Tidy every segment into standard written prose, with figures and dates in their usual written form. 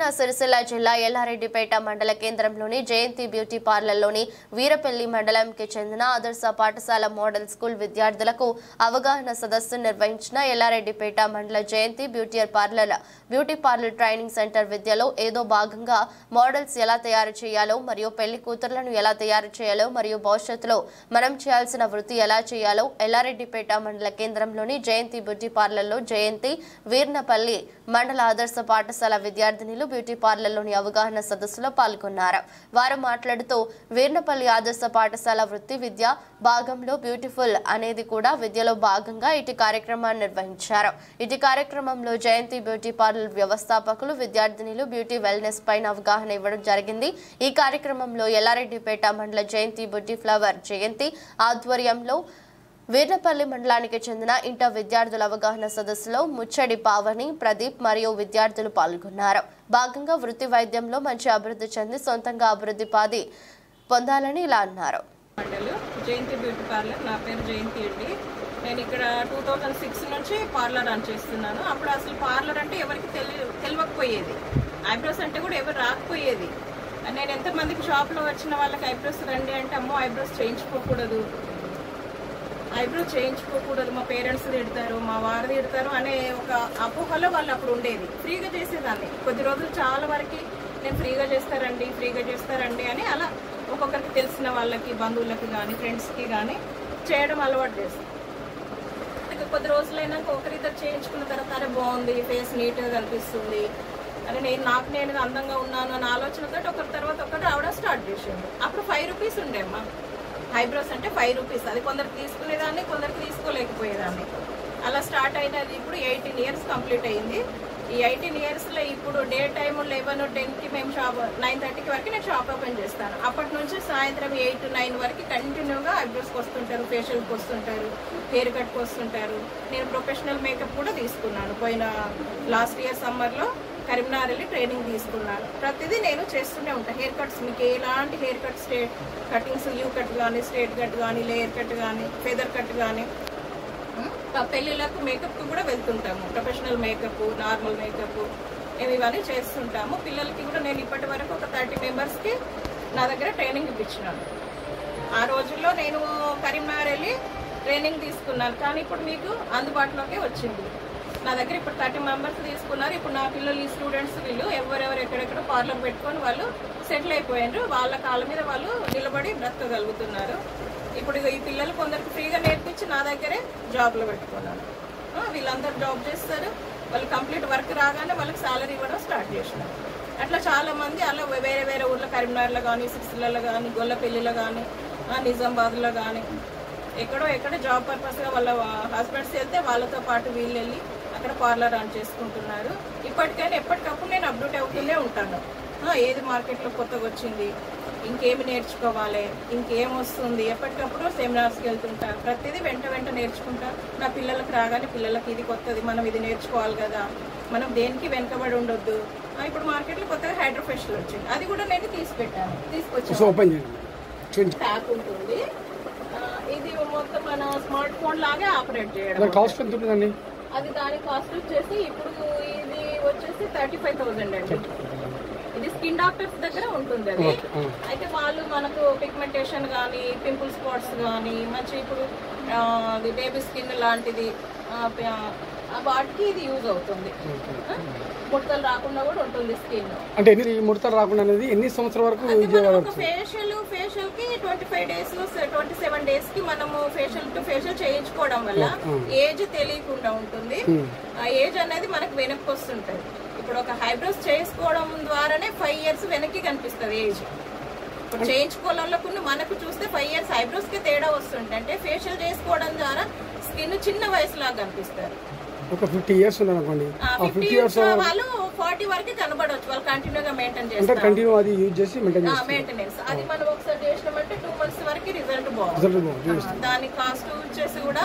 రాజన్న సిరిసిల్ల జిల్లా ఎల్లారెడ్డిపేట మండల కేంద్రంలోని జయంతి బ్యూటీ పార్లర్లోని వీరపల్లి మండలంకి చెందిన ఆదర్శ పాఠశాల మోడల్ స్కూల్ విద్యార్థులకు అవగాహన సదస్సు నిర్వహించిన ఎల్లారెడ్డిపేట మండల జయంతి బ్యూటీ పార్లర్ ట్రైనింగ్ సెంటర్ విద్యలో ఏదో భాగంగా మోడల్స్ ఎలా తయారు చేయాలో మరియు పెళ్లి కూతుర్లను ఎలా తయారు చేయాలో మరియు భవిష్యత్తులో మనం చేయాల్సిన వృత్తి ఎలా చేయాలో ఎల్లారెడ్డిపేట మండల కేంద్రంలోని జయంతి బ్యూటీ పార్లర్లో జయంతి వీర్నపల్లి మండల ఆదర్శ పాఠశాల విద్యార్థినులు బ్యూటీ పార్లర్లోని అవగాహన సదస్సులో పాల్గొన్నారు. వారు మాట్లాడుతూ వీర్నపల్లి ఆదర్శ పాఠశాల వృత్తి విద్య భాగంలో బ్యూటిఫుల్ అనేది కూడా విద్యలో భాగంగా ఇటు కార్యక్రమాన్ని నిర్వహించారు. ఇటు కార్యక్రమంలో జయంతి బ్యూటీ పార్లర్ వ్యవస్థాపకులు విద్యార్థినులు బ్యూటీ వెల్నెస్ పైన అవగాహన ఇవ్వడం జరిగింది. ఈ కార్యక్రమంలో ఎల్లారెడ్డిపేట మండల జయంతి బ్యూటీ ఫ్లవర్ జయంతి ఆధ్వర్యంలో వీర్నపల్లి మండలానికి చెందిన ఇంటర్ విద్యార్థుల అవగాహన సదస్సులో ముచ్చడి పావని ప్రదీప్ మరియు విద్యార్థులు పాల్గొన్నారు. భాగంగా వృత్తి వైద్యంలో మంచి అభివృద్ధి చెంది సొంతంగా అభివృద్ధి పొందాలని ఇలా అన్నారు. జయంతి బ్యూటీ పార్లర్, నా పేరు జయంతి అండి. నేను ఇక్కడ 2006 నుంచి పార్లర్ రన్ చేస్తున్నాను. అప్పుడు అసలు పార్లర్ అంటే ఎవరికి తెలియకపోయేది, ఐబ్రోస్ అంటే కూడా ఎవరు రాకపోయేది. నేను ఎంతమందికి షాప్లో వచ్చిన వాళ్ళకి ఐబ్రోస్ రండి అంటే అమ్మో ఐబ్రోస్ చేయించుకోకూడదు, మా పేరెంట్స్ తిడతారు, మా వారు తిడతారు అనే ఒక అపోహలో వాళ్ళు అప్పుడు ఉండేది. ఫ్రీగా చేసేదాన్ని కొద్ది రోజులు, చాలా వరకు నేను ఫ్రీగా చేస్తారండి అని అలా ఒక్కొక్కరికి తెలిసిన వాళ్ళకి, బంధువులకి కానీ ఫ్రెండ్స్కి కానీ చేయడం అలవాటు చేస్తాను. కొద్ది రోజులైనాక ఒకరిద్దరు చేయించుకున్న తర్వాత అరే బాగుంది, ఫేస్ నీట్గా కనిపిస్తుంది, అరే నేను అందంగా ఉన్నాను అనే ఆలోచనతో ఒకరి తర్వాత ఒకటి రావడం స్టార్ట్ చేసింది. అప్పుడు 5 రూపీస్ ఉండేమ్మా ఐబ్రోస్ అంటే 5 రూపీస్. అది కొందరికి తీసుకునేదాన్ని, కొందరికి తీసుకోలేకపోయేదాన్ని. అలా స్టార్ట్ అయినది ఇప్పుడు 18 ఇయర్స్ కంప్లీట్ అయింది. ఈ 18 ఇయర్స్లో ఇప్పుడు డే టైమ్ 11, 10కి మేము 9:30 వరకు నేను షాప్ ఓపెన్ చేస్తాను. అప్పటి నుంచి సాయంత్రం 8, 9 వరకు కంటిన్యూగా ఐబ్రోస్కి వస్తుంటారు, ఫేషియల్కి వస్తుంటారు, హెయిర్ కట్కి వస్తుంటారు. నేను ప్రొఫెషనల్ మేకప్ కూడా తీసుకున్నాను. పోయిన లాస్ట్ ఇయర్ సమ్మర్లో కరీంనగర్ వెళ్ళి ట్రైనింగ్ తీసుకున్నాను. ప్రతిదీ నేను చేస్తూనే ఉంటాను. హెయిర్ కట్స్, మీకు ఎలాంటి hair cut, straight cuttings, you cut కానీ, స్ట్రేట్ కట్ కానీ, లేయర్ కట్ కానీ, ఫెదర్ కట్ కానీ, పెళ్ళిళ్ళకు మేకప్కి కూడా వెళ్తుంటాము. ప్రొఫెషనల్ మేకప్, నార్మల్ మేకప్ ఇవన్నీ చేస్తుంటాము. పిల్లలకి కూడా నేను ఇప్పటి వరకు ఒక 30 మెంబర్స్కి నా దగ్గర ట్రైనింగ్ ఇప్పించినాను. ఆ రోజుల్లో నేను కరీంనగర్ వెళ్ళి ట్రైనింగ్ తీసుకున్నాను, కానీ ఇప్పుడు మీకు అందుబాటులోకి వచ్చింది. నా దగ్గర ఇప్పుడు 30 మెంబర్స్ తీసుకున్నారు. ఇప్పుడు నా పిల్లలు, ఈ స్టూడెంట్స్ వీళ్ళు ఎవరెవరు ఎక్కడెక్కడ పార్లర్ పెట్టుకొని వాళ్ళు సెటిల్ అయిపోయారు. వాళ్ళ కాళ్ళ మీద వాళ్ళు నిలబడి బ్రతకగలుగుతున్నారు. ఇప్పుడు ఈ పిల్లలు కొందరికి ఫ్రీగా నేర్పించి నా దగ్గరే జాబ్లో పెట్టుకున్నారు. వీళ్ళందరూ జాబ్ చేస్తారు. వాళ్ళు కంప్లీట్ వర్క్ రాగానే వాళ్ళకి సాలరీ ఇవ్వడం స్టార్ట్ చేసినారు. అట్లా చాలామంది అలా వేరే వేరే ఊర్లో, కరీంనగర్లో కానీ, సిరిసిల్లలో కానీ, గొల్లపల్లిలో కానీ, నిజామాబాద్లో కానీ, ఎక్కడ జాబ్ పర్పస్గా వాళ్ళ హస్బెండ్స్ వెళ్తే వాళ్ళతో పాటు వీళ్ళు వెళ్ళి అక్కడ పార్లర్ రన్ చేసుకుంటున్నారు. ఇప్పటికైనా ఎప్పటికప్పుడు నేను అప్డేట్ అవుతూనే ఉంటాను. ఏది మార్కెట్లో కొత్తగా వచ్చింది, ఇంకేమి నేర్చుకోవాలి, ఇంకేం వస్తుంది, ఎప్పటికప్పుడు సెమినార్స్కి వెళ్తుంటా. ప్రతిదీ వెంట నేర్చుకుంటా. నా పిల్లలకు రాగానే పిల్లలకి ఇది కొత్తది, మనం ఇది నేర్చుకోవాలి కదా, మనం దేనికి వెనకబడి ఉండొద్దు. ఇప్పుడు మార్కెట్లో కొత్తగా హైడ్రో ఫేషియల్ వచ్చింది, అది కూడా నేను తీసుకొచ్చాను. ట్యాప్ ఉంటుంది, ఇది మొత్తం మన స్మార్ట్ ఫోన్ లాగే ఆపరేట్ చేయడం. అది దాని కాస్ట్ వచ్చేసి ఇప్పుడు ఇది వచ్చేసి 35,000 అండి. ఇది స్కిన్ డాక్టర్స్ దగ్గర ఉంటుంది. అది అయితే వాళ్ళు మనకు పిగ్మెంటేషన్ కానీ, పింపుల్ స్పాట్స్ కానీ, మంచి ఇప్పుడు బేబీ స్కిన్ లాంటిది వాటికి ఇది యూజ్ అవుతుంది. ముడతలు రాకుండా కూడా ఉంటుంది స్కిన్. అంటే ముడతలు రాకుండా అనేది ఎన్ని సంవత్సరాల వరకు? ఫేషియల్ కి 25 డేస్ 27 డేస్ కి మనము ఫేషియల్ టు ఫేషియల్ చేయించుకోవడం వల్ల ఏజ్ తెలియకుండా ఉంటుంది. ఆ ఏజ్ అనేది మనకు వెనక్కి వస్తుంటది. ఇప్పుడు ఒక ఐబ్రోస్ చేసుకోవడం ద్వారానే 5 ఇయర్స్ వెనక్కి కనిపిస్తుంది ఏజ్. ఇప్పుడు చేయించుకోవడంలో మనకు చూస్తే 5 ఇయర్స్ ఐబ్రోస్ కి తేడా వస్తుంటే, అంటే ఫేషియల్ చేసుకోవడం ద్వారా స్కిన్ చిన్న వయసులాగా కనిపిస్తారు. ఒక 50 ఇయర్స్ ఉన్నారనుకోండి, 50 ఇయర్స్ వాళ్ళు 40 వరకు కనబడవచ్చు. వాళ్ళు కంటిన్యూగా మెయింటైన్ చేస్తారు. కంటిన్యూ అది యూజ్ చేసి మెయింటెనెన్స్ అది మనం ఒకసారి చేసినామంటే 2 మంత్స్ వరకు రిజల్ట్ బాగుంది. దాని కాస్ట్ వచ్చేసి కూడా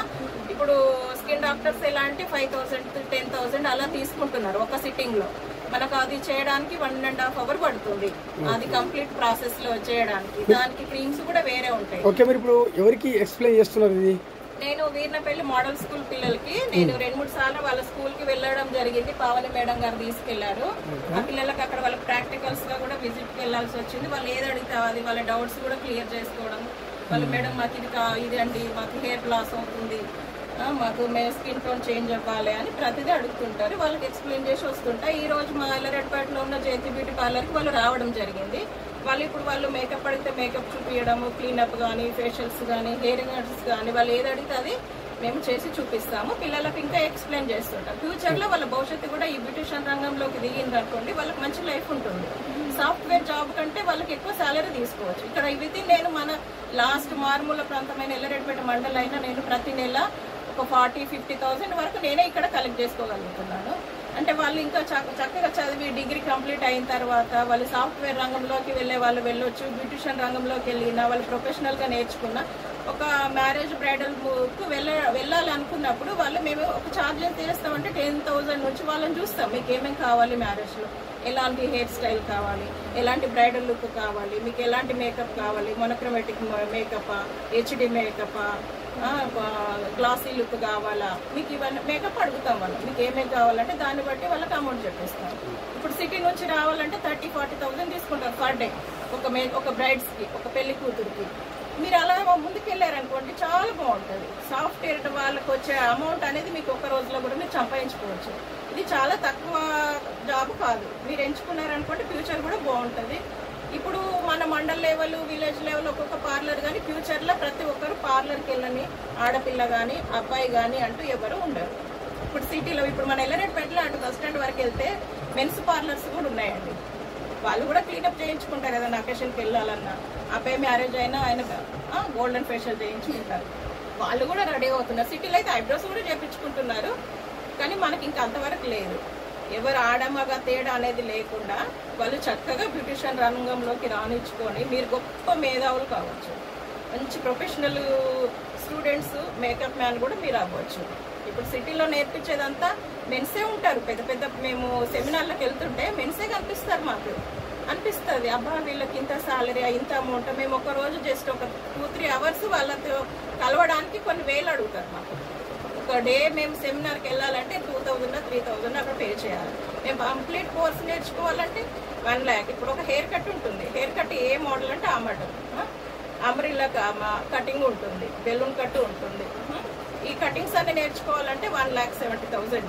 ఇప్పుడు స్కిన్ డాక్టర్స్ ఎలాంటి 5,000 to 10,000 అలా తీసుకుంటున్నారు ఒక సిట్టింగ్ లో. మనకు అది చేయడానికి 1.5 hours పడుతుంది. అది కంప్లీట్ ప్రాసెస్ లో చేయడానికి. దానికి క్రీమ్స్ కూడా వేరే ఉంటాయి. ఓకే, మీరు ఇప్పుడు ఎవరికి ఎక్స్ప్లెయిన్ చేస్తున్నారు? ఇది నేను వీర్నపల్లి మోడల్ స్కూల్ పిల్లలకి నేను 2-3 సార్లు వాళ్ళ స్కూల్ కి వెళ్ళడం జరిగింది. పావని మేడం గారు తీసుకెళ్లారు. ఆ పిల్లలకి అక్కడ వాళ్ళ ప్రాక్టికల్స్ గా కూడా విజిట్ కి వెళ్లాల్సి వచ్చింది. వాళ్ళు ఏది అడిగితే అది వాళ్ళ డౌట్స్ కూడా క్లియర్ చేసుకోవడం. వాళ్ళు మేడం మాకు ఇది అండి, మాకు హెయిర్ లాస్ అవుతుంది, మాకు స్కిన్ టోన్ చేంజ్ అవ్వాలి అని ప్రతిదీ అడుగుతుంటారు. వాళ్ళకి ఎక్స్ప్లెయిన్ చేసి వస్తుంటా. ఈ రోజు మా ఎల్లారెడ్డిపేటలో ఉన్న జయంతి బ్యూటీ పార్లర్కి వాళ్ళు రావడం జరిగింది. వాళ్ళు మేకప్ అడిగితే మేకప్ చూపించడము, క్లీనప్ కానీ, ఫేషియల్స్ కానీ, హెయిరింగ్ కానీ, వాళ్ళు ఏది అడిగితే అది మేము చేసి చూపిస్తాము. పిల్లలకు ఇంకా ఎక్స్ప్లెయిన్ చేస్తుంటాం. ఫ్యూచర్లో వాళ్ళ భవిష్యత్తు కూడా ఈ బ్యూటిషియన్ రంగంలోకి దిగింది అనుకోండి, వాళ్ళకి మంచి లైఫ్ ఉంటుంది. సాఫ్ట్వేర్ జాబ్ కంటే వాళ్ళకి ఎక్కువ శాలరీ తీసుకోవచ్చు. ఇక్కడ వితిన్ నేను మన లాస్ట్ మారుమూల ప్రాంతమైన ఎల్లారెడ్డిపేట మండలం అయినా నేను ప్రతి నెల ఒక 40-50,000 వరకు నేనే ఇక్కడ కలెక్ట్ చేసుకోగలుగుతున్నాను. అంటే వాళ్ళు ఇంకా చక్కగా చదివి డిగ్రీ కంప్లీట్ అయిన తర్వాత వాళ్ళు సాఫ్ట్వేర్ రంగంలోకి వెళ్ళే వాళ్ళు వెళ్ళొచ్చు. బ్యూటిషియన్ రంగంలోకి వెళ్ళినా వాళ్ళు ప్రొఫెషనల్గా నేర్చుకున్న ఒక మ్యారేజ్ బ్రైడల్కు వెళ్ళాలి అనుకున్నప్పుడు మేము ఒక ఛార్జ్ ఎంత చేస్తామంటే 10,000 నుంచి వాళ్ళని చూస్తాం. మీకు ఏమేమి కావాలి, మ్యారేజ్లో ఎలాంటి హెయిర్ స్టైల్ కావాలి, ఎలాంటి బ్రైడల్ లుక్ కావాలి, మీకు ఎలాంటి మేకప్ కావాలి, monochromatic makeup, HD makeup, glossy look కావాలా, మీకు ఇవన్నీ మేకప్ అడుగుతాం. వాళ్ళు మీకు ఏమేమి కావాలంటే దాన్ని బట్టి వాళ్ళకి అమౌంట్ చెప్పేస్తాం. ఇప్పుడు సిటీ నుంచి రావాలంటే 30-40,000 తీసుకుంటారు పర్ డే ఒక బ్రైడ్స్కి, ఒక పెళ్లి కూతురికి. మీరు అలా ముందుకు వెళ్ళారనుకోండి చాలా బాగుంటుంది. సాఫ్ట్వేర్ వాళ్ళకి వచ్చే అమౌంట్ అనేది మీకు ఒక రోజులో కూడా మీరు సంపాదించుకోవచ్చు. ఇది చాలా తక్కువ జాబ్ కాదు. మీరు ఎంచుకున్నారనుకోండి ఫ్యూచర్ కూడా బాగుంటుంది. ఇప్పుడు మన మండల్ లెవెల్, విలేజ్ లెవెల్ ఒక్కొక్క పార్లర్ కానీ ఫ్యూచర్లో ప్రతి ఒక్కరు పార్లర్కి వెళ్ళని ఆడపిల్ల కానీ అబ్బాయి కానీ అంటూ ఎవరు ఉండరు. ఇప్పుడు సిటీలో ఇప్పుడు మన ఎల్లారెడ్డిపేటలో అటు బస్ స్టాండ్ వరకు వెళ్తే మెన్స్ పార్లర్స్ కూడా ఉన్నాయండి. వాళ్ళు కూడా క్లీనప్ చేయించుకుంటారు. ఏదైనా అకేషన్కి వెళ్ళాలన్నా, అబ్బాయి మ్యారేజ్ అయినా ఆయన గోల్డెన్ ఫేషియల్ చేయించుకుంటారు. వాళ్ళు కూడా రెడీ అవుతున్నారు. సిటీలో అయితే ఐబ్రోస్ కూడా చేయించుకుంటున్నారు. కానీ మనకి ఇంకా అంతవరకు లేదు. ఎవరు ఆడమగ తేడా అనేది లేకుండా వాళ్ళు చక్కగా బ్యూటిషియన్ రంగంలోకి రాణించుకొని మీరు గొప్ప మేధావులు కావచ్చు. మంచి ప్రొఫెషనల్ స్టూడెంట్స్, మేకప్ మ్యాన్ కూడా మీరు అవ్వచ్చు. ఇప్పుడు సిటీలో నేర్పించేదంతా మెన్సే ఉంటారు. పెద్ద మేము సెమినార్లకు వెళ్తుంటే మెన్సే కనిపిస్తారు. మాకు అనిపిస్తుంది అబ్బా వీళ్ళకి ఇంత శాలరీ, ఇంత అమౌంట్. మేము ఒక రోజు జస్ట్ ఒక 2-3 అవర్స్ వాళ్ళతో కలవడానికి కొన్ని వేలు అడుగుతారు మాకు. ఒక డే మేము సెమినార్కి వెళ్ళాలంటే 2,000-3,000 అక్కడ పే చేయాలి. మేము కంప్లీట్ కోర్స్ నేర్చుకోవాలంటే 1 lakh. ఇప్పుడు ఒక హెయిర్ కట్ ఉంటుంది. హెయిర్ కట్ ఏ మోడల్ అంటే ఆ మోడల్, అమ్రిల్లా కటింగ్ ఉంటుంది, బెలూన్ కట్ ఉంటుంది. ఈ కటింగ్స్ అన్ని నేర్చుకోవాలంటే 1,70,000.